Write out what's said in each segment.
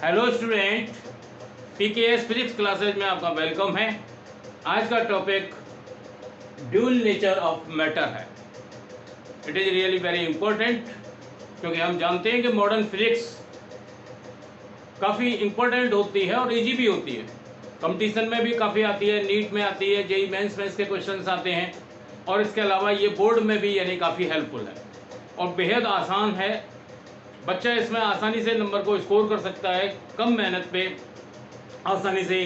Hello student, PKS physics classes में आपका welcome है। आज का topic dual nature of matter है। It is really very important क्योंकि हम जानते हैं कि मॉडर्न फिजिक्स काफ़ी इंपॉर्टेंट होती है और इजी भी होती है। कंपटीशन में भी काफ़ी आती है, नीट में आती है, जेई मेंस में इसके क्वेश्चंस आते हैं और इसके अलावा ये बोर्ड में भी यानी काफ़ी हेल्पफुल है और बेहद आसान है। बच्चा इसमें आसानी से नंबर को स्कोर कर सकता है, कम मेहनत पे आसानी से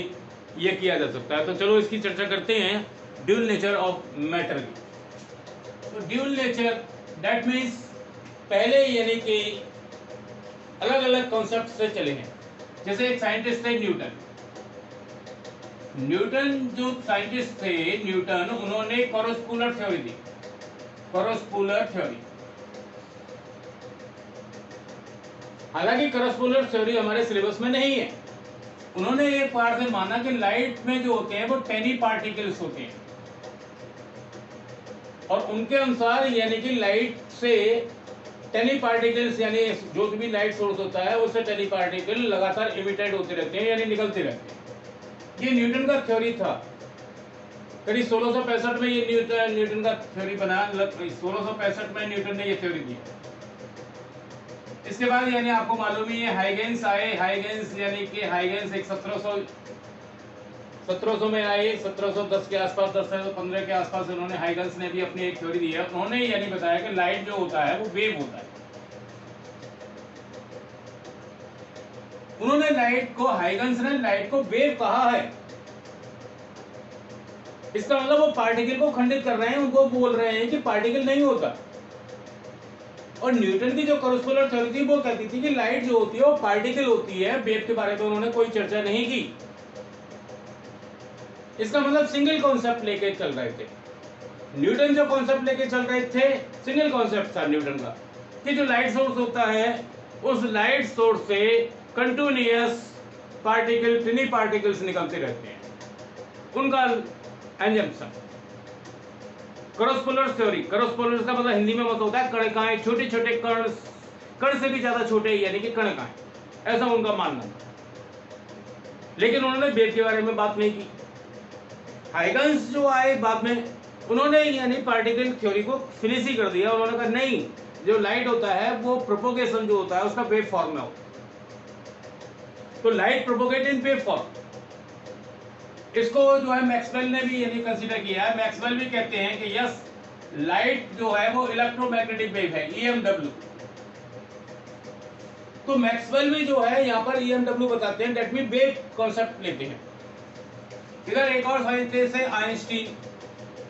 ये किया जा सकता है। तो चलो इसकी चर्चा करते हैं ड्यूल नेचर ऑफ मैटर की। तो ड्यूल नेचर दैट मीन्स पहले यानी कि अलग अलग कॉन्सेप्ट से चले हैं। जैसे एक साइंटिस्ट थे न्यूटन जो साइंटिस्ट थे न्यूटन, उन्होंने कॉरस्पुलर थ्योरी दी। कॉरस्पुलर थ्योरी, हालांकि कॉरस्पुलर थ्योरी हमारे सिलेबस में नहीं है। उन्होंने एक बार से माना कि लाइट में जो होते हैं वो टेनी पार्टिकल्स होते हैं और उनके अनुसार यानी कि लाइट से टेनी पार्टिकल्स यानी जो भी लाइट सोर्स होता है उससे टेनी पार्टिकल लगातार इमिटेड होते रहते हैं यानी निकलते रहते हैं। ये न्यूटन का थ्योरी था। करीब 1665 में ये न्यूटन का थ्योरी बना। 1665 में न्यूटन ने ये थ्योरी दी। इसके बाद यानी आपको मालूम ही है हाइगेंस आए। हाइगेंस यानी कि हाइगेंस एक 1700 में आए, 1710 के आसपास, 1015 के आसपास उन्होंने हाइगेंस ने भी अपनी एक थ्योरी दी है। उन्होंने यानी बताया कि लाइट जो होता है वो वेव होता है। उन्होंने लाइट को, हाइगेंस ने लाइट को वेव कहा है। इसका मतलब वो पार्टिकल को खंडित कर रहे हैं, उनको बोल रहे हैं कि पार्टिकल नहीं होता। और न्यूटन की जो कॉरस्पुलर थ्योरी थी वो कहती थी कि लाइट जो होती है वो पार्टिकल होती है। वेव के बारे में उन्होंने कोई चर्चा नहीं की। इसका मतलब सिंगल कॉन्सेप्ट लेके चल रहे थे न्यूटन। जो कॉन्सेप्ट लेके चल रहे थे सिंगल कॉन्सेप्ट था न्यूटन का कि जो लाइट सोर्स होता है उस लाइट सोर्स से कंटिन्यूअस पार्टिकल, टिनी पार्टिकल्स निकलते रहते हैं। उनका एजम्पशन कॉरस्पुलर थ्योरी। कॉरस्पुलर का मतलब हिंदी में मतलब होता है कणिकाएं, छोटे छोटे कण, कण से भी ज्यादा छोटे यानी कि कणिकाएं, ऐसा उनका मानना था। लेकिन उन्होंने वेव के बारे में बात नहीं की। हाइगेंस जो आए बाद में, उन्होंने यानी पार्टिकल थ्योरी को फिनिश ही कर दिया। उन्होंने कहा नहीं, जो लाइट होता है वो प्रोपोगेशन जो होता है उसका वेव फॉर्म में होता है। तो light propagate in wave form. इसको जो है मैक्सवेल ने भी यानी कंसीडर किया है। मैक्सवेल भी कहते हैं कि यस, लाइट जो है वो इलेक्ट्रोमैग्नेटिक वेव है, ईएमडब्ल्यू। तो मैक्सवेल भी जो है यहाँ पर ईएमडब्ल्यू बताते हैं, दैट मीन वेव कॉन्सेप्ट लेते हैं। इधर एक और साइंटिस्ट है आइंस्टीन।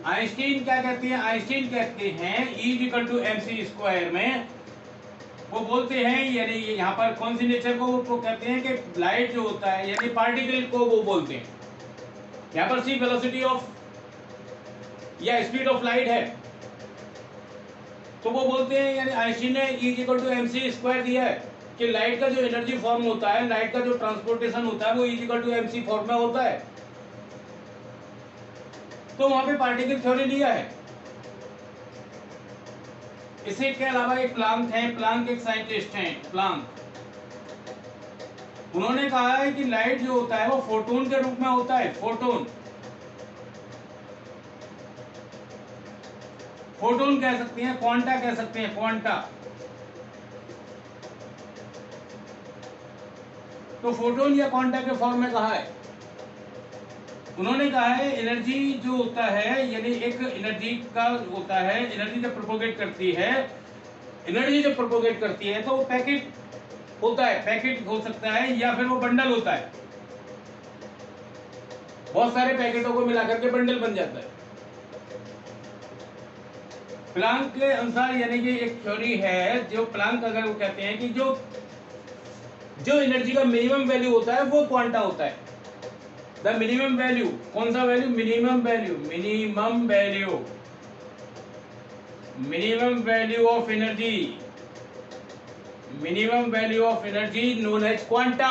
आइंस्टीन क्या कहते हैं? आइंस्टीन कहते हैं E=mc² में वो बोलते हैं यानी यहाँ पर कौन सी नेचर को वो कहते हैं कि लाइट जो होता है यानी पार्टिकल को वो बोलते हैं। यहाँ पर सी वेलोसिटी ऑफ या स्पीड ऑफ लाइट है, तो वो बोलते हैं यानी आइंस्टीन ने E=mc² दिया है कि लाइट का जो एनर्जी फॉर्म होता है, लाइट का जो ट्रांसपोर्टेशन होता है वो E=mc फॉर्म में होता है। तो वहां पे पार्टिकल थ्योरी लिया है। इसी के अलावा एक प्लांक है। प्लांक एक साइंटिस्ट हैं, प्लांक। उन्होंने कहा है कि लाइट जो होता है वो फोटोन के रूप में होता है। फोटोन, फोटोन कह सकते हैं, क्वांटा कह सकते हैं, क्वांटा। तो फोटोन या क्वांटा के फॉर्म में कहा है। उन्होंने कहा है एनर्जी जो होता है यानी एक एनर्जी का होता है, एनर्जी जब प्रोपोगेट करती है, एनर्जी जब प्रोपोगेट करती है तो वो पैकेट होता है, पैकेट हो सकता है या फिर वो बंडल होता है। बहुत सारे पैकेटों को मिलाकर के बंडल बन जाता है। प्लांक के अनुसार यानी कि एक थ्योरी है जो प्लांक अगर वो कहते हैं कि जो एनर्जी का मिनिमम वैल्यू होता है वो क्वांटा होता है। द मिनिमम वैल्यू, कौन सा value? Minimum value, minimum value, minimum value of energy, minimum value of energy known as quanta.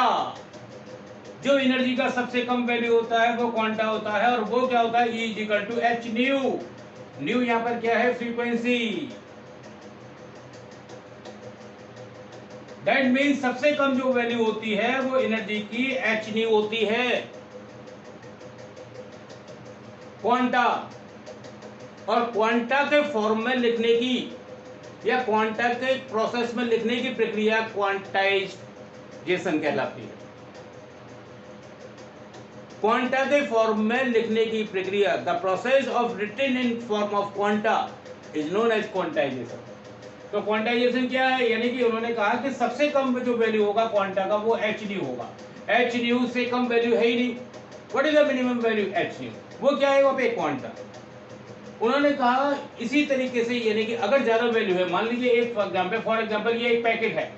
जो एनर्जी का सबसे कम वैल्यू होता है वो क्वांटा होता है और वो क्या होता है? E=h new. न्यू यहां पर क्या है? फ्रीक्वेंसी। दैट मीन्स सबसे कम जो वैल्यू होती है वो एनर्जी की एच न्यू होती है। क्वांटा, और क्वांटा के फॉर्म में लिखने की या क्वांटा के प्रोसेस में लिखने की प्रक्रिया क्वांटाइजेशन कहलाती है। क्वांटा के फॉर्म में लिखने की प्रक्रिया, the process of written in form of quanta is known as quantisation. तो क्वांटाइजेशन क्या है, यानी कि उन्होंने कहा कि सबसे कम जो वैल्यू होगा क्वांटा का वो एच न्यू होगा। एच न्यू से कम वैल्यू है ही नहीं। What is the minimum value H new, वो क्या है वहां पे क्वांटा। उन्होंने कहा इसी तरीके से, यानी कि अगर ज्यादा वैल्यू है, मान लीजिए एक फॉर एग्जांपल ये एक पैकेट है,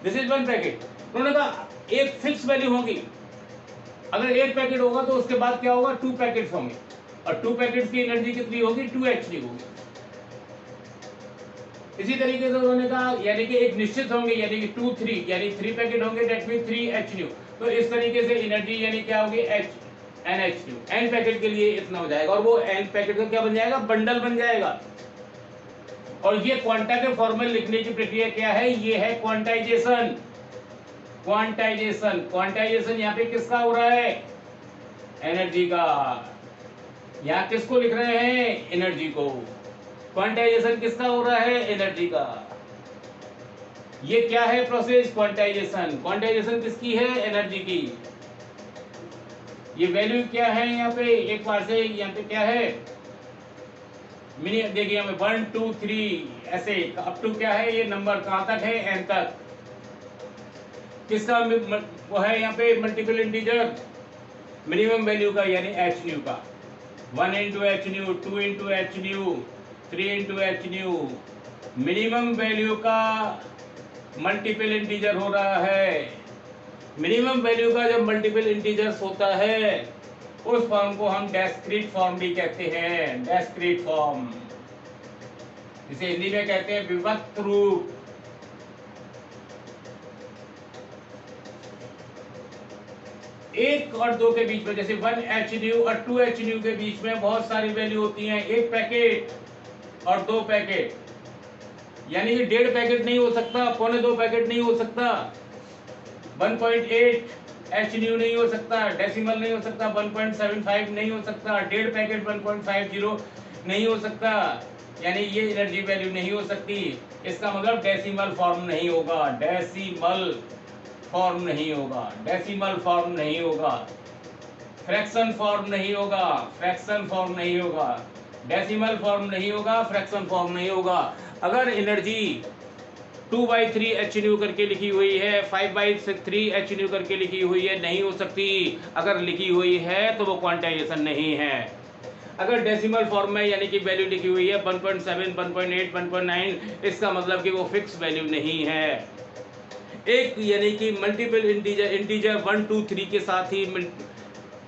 दिस इज वन पैकेट। उन्होंने कहा एक फिक्स वैल्यू होगी, अगर एक पैकेट होगा तो उसके बाद क्या होगा, 2 पैकेट्स होंगे, और 2 पैकेट्स की एनर्जी कितनी होगी, 2H होगी। इसी तरीके से उन्होंने कहा यानी कि एक निश्चित होंगे, यानी कि 2 3, यानी 3 पैकेट होंगे, दैट मींस 3H। तो इस तरीके से एनर्जी यानी क्या होगी, NH। n पैकेट के लिए इतना हो जाएगा, और वो n पैकेट का क्या बन जाएगा, बंडल बन जाएगा। और ये क्वांटा के फॉर्मूले लिखने की प्रक्रिया क्या है, ये है क्वांटाइजेशन। क्वांटाइजेशन यहाँ पे किसका हो रहा है, एनर्जी का। यहाँ किसको लिख रहे हैं, एनर्जी को। क्वांटाइजेशन किसका हो रहा है, एनर्जी का। ये क्या है प्रोसेस, क्वांटाइजेशन। क्वांटाइजेशन किसकी है, एनर्जी की। ये वैल्यू क्या है यहाँ पे, एक बार से यहाँ पे क्या है, देखिए यहाँ पे 1 2 3 ऐसे अप टू क्या है, ये नंबर कहाँ तक है, n तक। किसका वो है यहाँ पे मल्टीपल इंटीजर, मिनिमम वैल्यू का, यानी एच न्यू का। 1 into H new, 2 into H new, 3 into H new. Minimum value का मल्टीपल इंटीजर हो रहा है। मिनिमम वैल्यू का जब मल्टीपल इंटीजर्स होता है उस फॉर्म को हम डिस्क्रीट फॉर्म भी कहते हैं, डिस्क्रीट फॉर्म। इसे हिंदी में कहते हैं विभक्त रूप। एक और दो के बीच में, जैसे 1H और 2H के बीच में बहुत सारी वैल्यू होती हैं। एक पैकेट और 2 पैकेट, यानी कि 1.5 पैकेट नहीं हो सकता, 1.25 पैकेट नहीं हो सकता, 1.8H नहीं हो सकता, डेसिमल नहीं हो सकता, 1.75 नहीं हो सकता, 1.5 पैकेट 1.50 नहीं हो सकता, यानी ये एनर्जी वैल्यू नहीं हो सकती। इसका मतलब डेसिमल फॉर्म नहीं होगा, डेसिमल फॉर्म नहीं होगा, डेसिमल फॉर्म नहीं होगा, फ्रैक्शन फॉर्म नहीं होगा, फ्रैक्शन फॉर्म नहीं होगा, डेसिमल फॉर्म नहीं होगा, फ्रैक्शन फॉर्म नहीं होगा। अगर एनर्जी 2/3H करके लिखी हुई है, 5/3H करके लिखी हुई है, नहीं हो सकती। अगर लिखी हुई है तो वो क्वांटाइजेशन नहीं है। अगर डेसिमल फॉर्म में यानी कि वैल्यू लिखी हुई है 1.7, 1.8, 1.9, इसका मतलब कि वो फिक्स वैल्यू नहीं है। एक यानी कि मल्टीपल इंटीजर 1 2 3 के साथ ही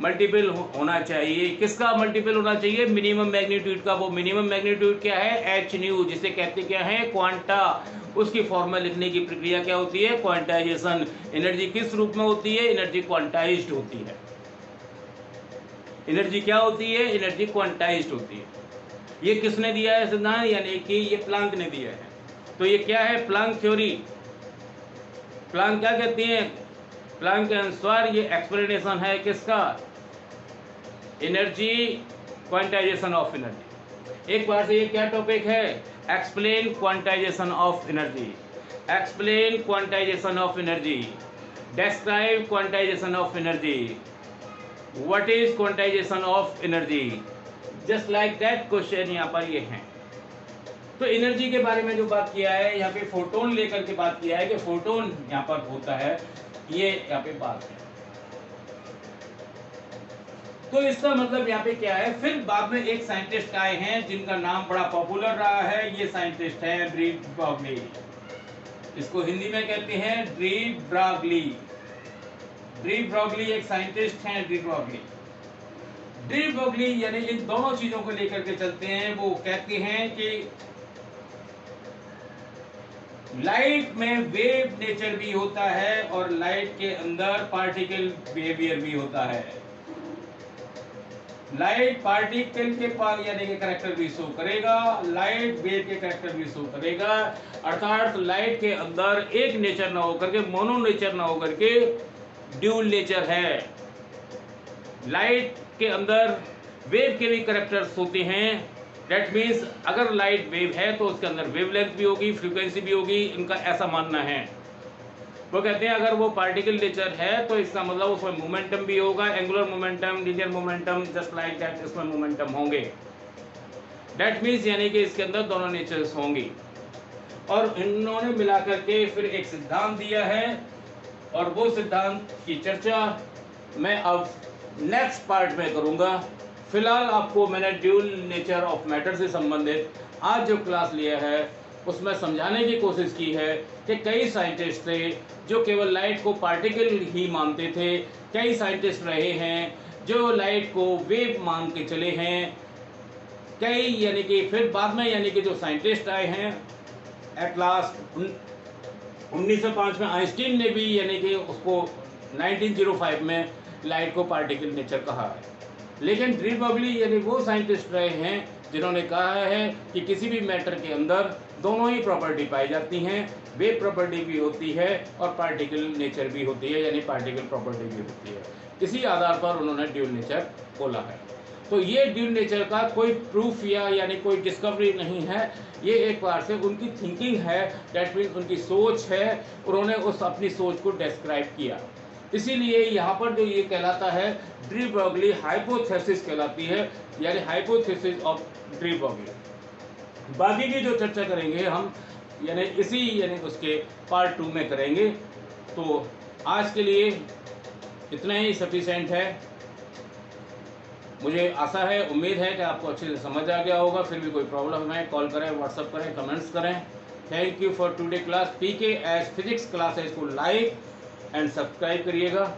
मल्टीपल होना चाहिए। किसका मल्टीपल होना चाहिए, मिनिमम मैग्नीट्यूड का। वो मिनिमम मैग्नीट्यूड क्या है, एच न्यू, जिसे कहते क्या है, क्वांटा। उसकी फॉर्मूला लिखने की प्रक्रिया क्या होती है, क्वांटाइजेशन। एनर्जी किस रूप में होती है, एनर्जी क्वांटाइज्ड होती है। एनर्जी क्या होती है, एनर्जी क्वांटाइज्ड होती है। ये किसने दिया है सिद्धांत, यानी कि ये प्लांक ने दिया है। तो ये क्या है, प्लांक थ्योरी। प्लांक क्या कहती है, प्लांक के अनुसार ये एक्सप्लेनेशन है किसका, एनर्जी क्वांटाइजेशन ऑफ एनर्जी। एक बार से ये क्या टॉपिक है, explain quantization of energy, explain quantization of energy, describe quantization of energy, what is quantization of energy. Just like that question यहाँ पर ये हैं। तो एनर्जी के बारे में जो बात किया है यहाँ पे, फोटोन लेकर के बात किया है कि फोटोन यहाँ पर होता है, ये यहाँ पे बात है। तो इसका मतलब यहाँ पे क्या है, फिर बाद में एक साइंटिस्ट आए हैं जिनका नाम बड़ा पॉपुलर रहा है। ये साइंटिस्ट है डी ब्रॉगली, इसको हिंदी में कहते हैं डी ब्रॉगली। डी ब्रॉगली एक साइंटिस्ट हैं, डी ब्रॉगली। डी ब्रॉगली यानी इन दोनों चीजों को लेकर के चलते हैं। वो कहते हैं कि लाइट में वेव नेचर भी होता है और लाइट के अंदर पार्टिकल बिहेवियर भी होता है। लाइट पार्टिकल के पास यानी कि कैरेक्टर भी शो करेगा, लाइट वेव के कैरेक्टर भी शो करेगा। अर्थात लाइट के अंदर एक नेचर ना होकर के, मोनो नेचर ना होकर के ड्यूल नेचर है। लाइट के अंदर वेव के भी कैरेक्टर्स होते हैं। दैट मीन्स अगर लाइट वेव है तो उसके अंदर वेवलेंथ भी होगी, फ्रीक्वेंसी भी होगी, इनका ऐसा मानना है। वो कहते हैं अगर वो पार्टिकल नेचर है तो इसका मतलब उसमें मोमेंटम भी होगा, angular momentum, linear momentum, just like that इसमें मोमेंटम होंगे। दैट मीन्स यानी कि इसके अंदर दोनों नेचर्स होंगी। और इन्होंने मिला करके फिर एक सिद्धांत दिया है, और वो सिद्धांत की चर्चा मैं अब नेक्स्ट पार्ट में करूंगा। फिलहाल आपको मैंने ड्यूल नेचर ऑफ मैटर से संबंधित आज जो क्लास लिया है उसमें समझाने की कोशिश की है कि कई साइंटिस्ट थे जो केवल लाइट को पार्टिकल ही मानते थे, कई साइंटिस्ट रहे हैं जो लाइट को वेव मान के चले हैं, कई यानी कि फिर बाद में यानी कि जो साइंटिस्ट आए हैं एट लास्ट 1905 में आइंस्टीन ने भी यानी कि उसको 1905 में लाइट को पार्टिकल नेचर कहा है। लेकिन डी ब्रॉगली यानी वो साइंटिस्ट रहे हैं जिन्होंने कहा है कि किसी भी मैटर के अंदर दोनों ही प्रॉपर्टी पाई जाती हैं, वेव प्रॉपर्टी भी होती है और पार्टिकल नेचर भी होती है, यानी पार्टिकल प्रॉपर्टी भी होती है। इसी आधार पर उन्होंने ड्यूल नेचर बोला है। तो ये ड्यूल नेचर का कोई प्रूफ या यानी कोई डिस्कवरी नहीं है, ये एक बार से उनकी थिंकिंग है, दैट मीन्स उनकी सोच है, उन्होंने उस अपनी सोच को डिस्क्राइब किया। इसीलिए यहाँ पर जो ये कहलाता है डी ब्रॉगली हाइपोथेसिस कहलाती है, यानी हाइपोथेसिस ऑफ डी ब्रॉगली। बाकी की जो चर्चा करेंगे हम यानी इसी यानी उसके पार्ट 2 में करेंगे। तो आज के लिए इतना ही सफिशिएंट है। मुझे आशा है, उम्मीद है कि आपको अच्छे से समझ आ गया होगा। फिर भी कोई प्रॉब्लम है कॉल करें, व्हाट्सअप करें, कमेंट्स करें। Thank you for today class. PKS physics classes को लाइक एंड सब्सक्राइब करिएगा।